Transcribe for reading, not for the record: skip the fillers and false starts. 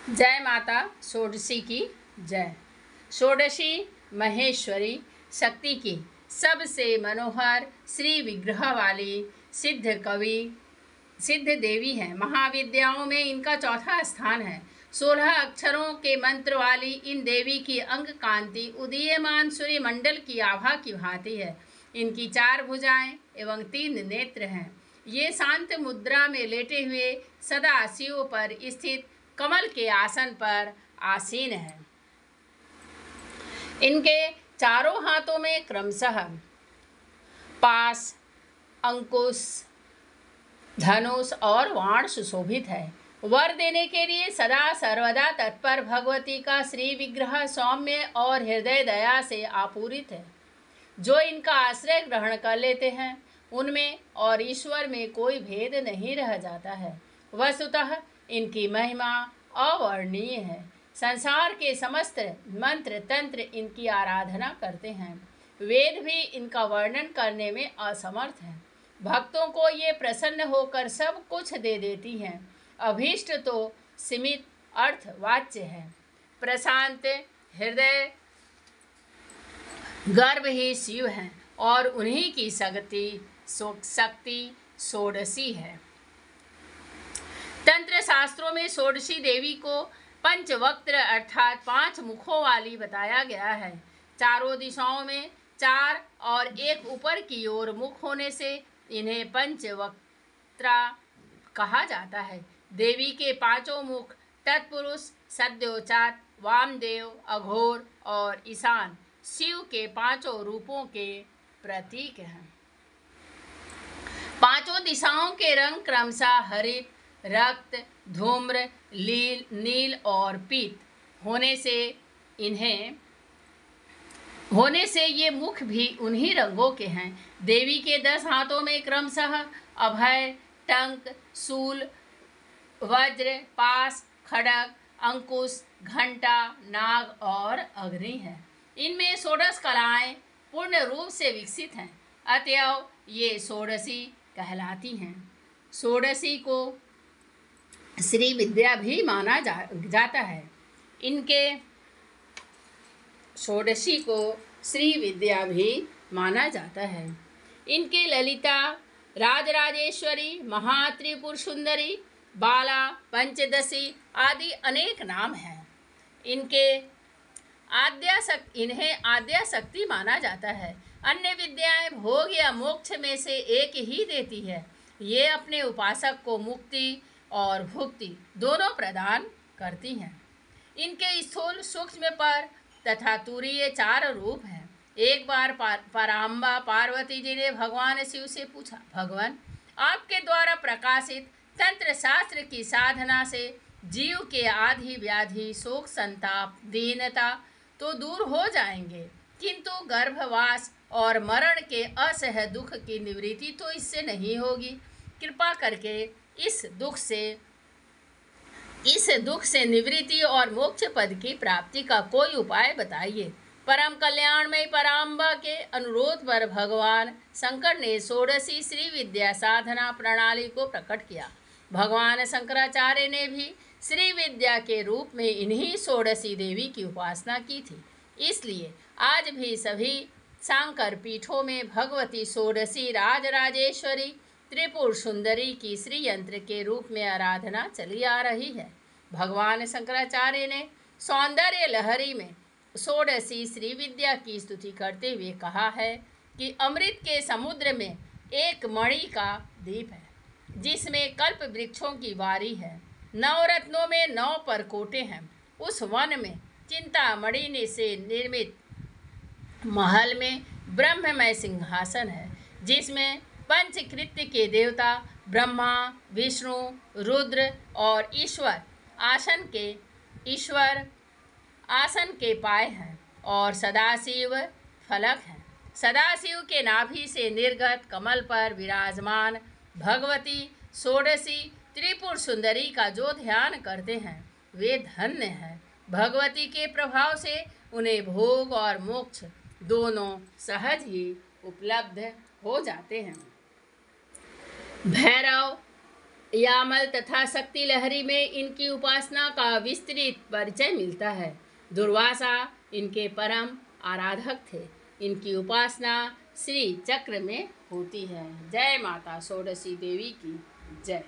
जय माता षोडशी की जय। षोडशी महेश्वरी शक्ति की सबसे मनोहर श्री विग्रह वाली सिद्ध देवी है। महाविद्याओं में इनका चौथा स्थान है। 16 अक्षरों के मंत्र वाली इन देवी की अंग कांति उदीयमान सूर्य मंडल की आभा की भांति है। इनकी 4 भुजाएं एवं 3 नेत्र हैं। ये शांत मुद्रा में लेटे हुए सदा शिव पर स्थित कमल के आसन पर आसीन है। इनके चारों हाथों में क्रमशः पास, अंकुश, धनुष और बाण सुशोभित है। वर देने के लिए सदा सर्वदा तत्पर भगवती का श्री विग्रह सौम्य और हृदय दया से आपूरित है। जो इनका आश्रय ग्रहण कर लेते हैं उनमें और ईश्वर में कोई भेद नहीं रह जाता है। वस्तुतः इनकी महिमा अवर्णनीय है। संसार के समस्त मंत्र तंत्र इनकी आराधना करते हैं। वेद भी इनका वर्णन करने में असमर्थ हैं। भक्तों को ये प्रसन्न होकर सब कुछ दे देती हैं। अभीष्ट तो सीमित अर्थवाच्य है। प्रशांत हृदय गर्भ ही शिव हैं और उन्हीं की शक्ति षोडशी है। तंत्र शास्त्रों में षोडशी देवी को पंचवक्त्र अर्थात 5 मुखों वाली बताया गया है। चारों दिशाओं में 4 और एक ऊपर की ओर मुख होने से इन्हें पंचवक्त्रा कहा जाता है। देवी के 5 मुख तत्पुरुष, सद्योजात, वामदेव, अघोर और ईशान शिव के 5 रूपों के प्रतीक हैं। 5 दिशाओं के रंग क्रमशः हरित, रक्त, धूम्र, नील और पीत होने से ये मुख भी उन्हीं रंगों के हैं। देवी के 10 हाथों में क्रमशः अभय, टंक, शूल, वज्र, पास, खड्ग, अंकुश, घंटा, नाग और अग्नि है। इनमें 16 कलाएं पूर्ण रूप से विकसित हैं। अतएव ये षोडशी कहलाती हैं। षोडशी को श्री विद्या भी माना जाता है। इनके षोडशी को श्री विद्या भी माना जाता है। इनके ललिता, राजराजेश्वरी, महात्रिपुर सुंदरी, बाला, पंचदशी आदि अनेक नाम हैं। इन्हें आद्या शक्ति माना जाता है। अन्य विद्याएं भोग या मोक्ष में से एक ही देती है। ये अपने उपासक को मुक्ति और भुक्ति दोनों प्रदान करती हैं। इनके स्थूल, सूक्ष्म पर तथा तुरीय 4 रूप हैं। एक बार पराम्बा पार्वती जी ने भगवान शिव से पूछा, भगवान आपके द्वारा प्रकाशित तंत्र शास्त्र की साधना से जीव के आदि व्याधि, शोक, संताप, दीनता तो दूर हो जाएंगे, किंतु गर्भवास और मरण के असह दुख की निवृत्ति तो इससे नहीं होगी। कृपा करके इस दुख से निवृत्ति और मोक्ष पद की प्राप्ति का कोई उपाय बताइए। परम कल्याणमय पराम्बा के अनुरोध पर भगवान शंकर ने षोडशी श्री विद्या साधना प्रणाली को प्रकट किया। भगवान शंकराचार्य ने भी श्री विद्या के रूप में इन्हीं षोडशी देवी की उपासना की थी। इसलिए आज भी सभी शांकर पीठों में भगवती षोडशी राजराजेश्वरी त्रिपुर सुंदरी की श्री यंत्र के रूप में आराधना चली आ रही है। भगवान शंकराचार्य ने सौंदर्य लहरी में षोडशी श्री विद्या की स्तुति करते हुए कहा है कि अमृत के समुद्र में एक मणि का द्वीप है, जिसमें कल्प वृक्षों की वारी है। 9 रत्नों में 9 परकोटे हैं। उस वन में चिंतामणि से निर्मित महल में ब्रह्ममय सिंहासन है, जिसमें पंचकृत्य के देवता ब्रह्मा, विष्णु, रुद्र और ईश्वर आसन के पाए हैं और सदाशिव फलक हैं। सदाशिव के नाभि से निर्गत कमल पर विराजमान भगवती षोडशी त्रिपुर सुंदरी का जो ध्यान करते हैं वे धन्य हैं। भगवती के प्रभाव से उन्हें भोग और मोक्ष दोनों सहज ही उपलब्ध हो जाते हैं। भैरव यामल तथा शक्ति लहरी में इनकी उपासना का विस्तृत परिचय मिलता है। दुर्वासा इनके परम आराधक थे। इनकी उपासना श्री चक्र में होती है। जय माता षोडशी देवी की जय।